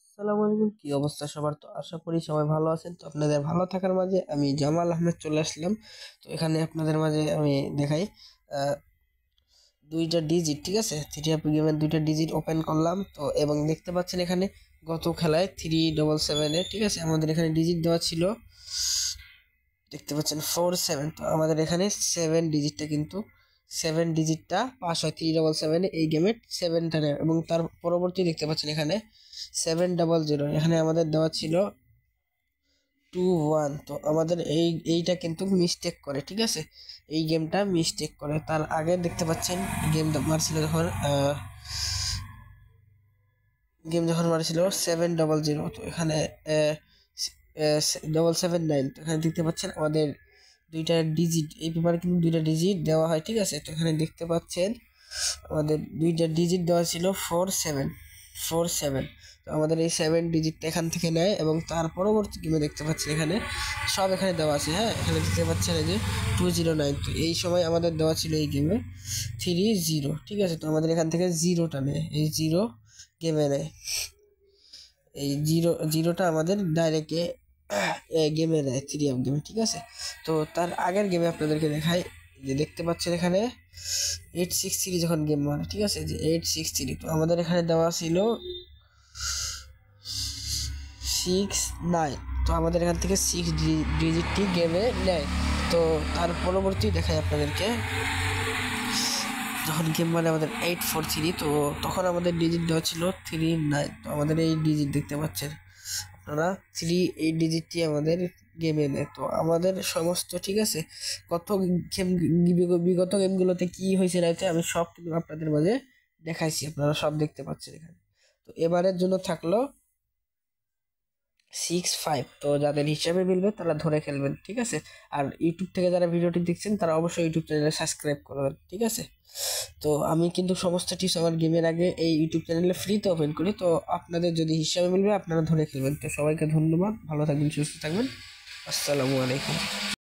আসসালামু আলাইকুম, কি অবস্থা সবার? তো আশা করি সবাই ভালো আছেন। তো আপনাদের ভালো থাকার মাঝে আমি জামাল আহমেদ চলে আসলাম। তো এখানে আপনাদের মাঝে আমি দেখাই আহ, দুইটা ডিজিট, ঠিক আছে, থ্রি আপ গেমের দুইটা ডিজিট ওপেন করলাম। তো এবং দেখতে পাচ্ছেন এখানে গত খেলায় 377 ঠিক আছে, আমাদের এখানে ডিজিট দেওয়া ছিল, দেখতে পাচ্ছেন 47। তো আমাদের এখানে 7 ডিজিটটা কিন্তু 7 ডিজিটটা পাস হয় 377 এই গেমের 7টা, এবং তার পরবর্তী দেখতে পাচ্ছেন এখানে 700, এখানে আমাদের দেওয়া ছিল 21। তো আমাদের এইটা কিন্তু মিস্টেক করে, ঠিক আছে, এই গেমটা মিস্টেক করে। তার আগে দেখতে পাচ্ছেন গেমটা মারছিল যখন মারছিল 700, তো এখানে 779। তো এখানে দেখতে পাচ্ছেন আমাদের দুইটা ডিজিট, এই পেপারে কিন্তু দুইটা ডিজিট দেওয়া হয়, ঠিক আছে। তো এখানে দেখতে পাচ্ছেন আমাদের দুইটা ডিজিট দেওয়া ছিল 47। তো আমাদের এই 7 ডিজিটটা এখান থেকে নেয়, এবং তার পরবর্তী গেমে দেখতে পাচ্ছেন এখানে সব এখানে দেওয়া আছে। হ্যাঁ, এখানে দেখতে পাচ্ছেন এই যে 209। তো এই সময় আমাদের দেওয়া ছিল এই গেমে 30, ঠিক আছে। তো আমাদের এখান থেকে জিরোটা নেয়, এই জিরো গেমে নেয়, এই জিরোটা আমাদের ডাইরেক্ট গেমে দেয়, থ্রি আপ গেমে, ঠিক আছে। তো তার আগের গেমে আপনাদেরকে দেখাই, যে দেখতে পাচ্ছেন এখানে 863 যখন গেম মানে, ঠিক আছে, যে 863। তো আমাদের এখানে দেওয়া ছিল 69। তো আমাদের এখান থেকে 6 ডিজিটটি গেমে নেয়। তো তার পরবর্তী দেখাই আপনাদেরকে, যখন গেম মানে আমাদের 843, তো তখন আমাদের ডিজিট দেওয়া ছিল 39। তো আমাদের এই ডিজিট দেখতে পাচ্ছেন আপনারা, 38 ডিজিটটি আমাদের গেমে নেয়। তো আমাদের সমস্ত, ঠিক আছে, কত গেম, বিগত গেমগুলোতে কি হয়েছে না হয়েছে আমি সব কিন্তু আপনাদের মাঝে দেখাইছি, আপনারা সব দেখতে পাচ্ছেন এখানে। তো এবারের জন্য থাকলো 6-5। তো যাদের হিসাবে মিলবে তারা ধরে খেলবেন, ঠিক আছে। আর ইউটিউব থেকে যারা ভিডিওটি দেখছেন তারা অবশ্যই ইউটিউব চ্যানেলে সাবস্ক্রাইব করবেন, ঠিক আছে। তো আমি কিন্তু সমস্ত টিপস আমার গেমের আগে এই ইউটিউব চ্যানেলে ফ্রিতে ওপেন করি। তো আপনাদের যদি হিসাবে মিলবে আপনারা ধরে খেলবেন। তো সবাইকে ধন্যবাদ, ভালো থাকবেন, সুস্থ থাকবেন, আসসালামু আলাইকুম।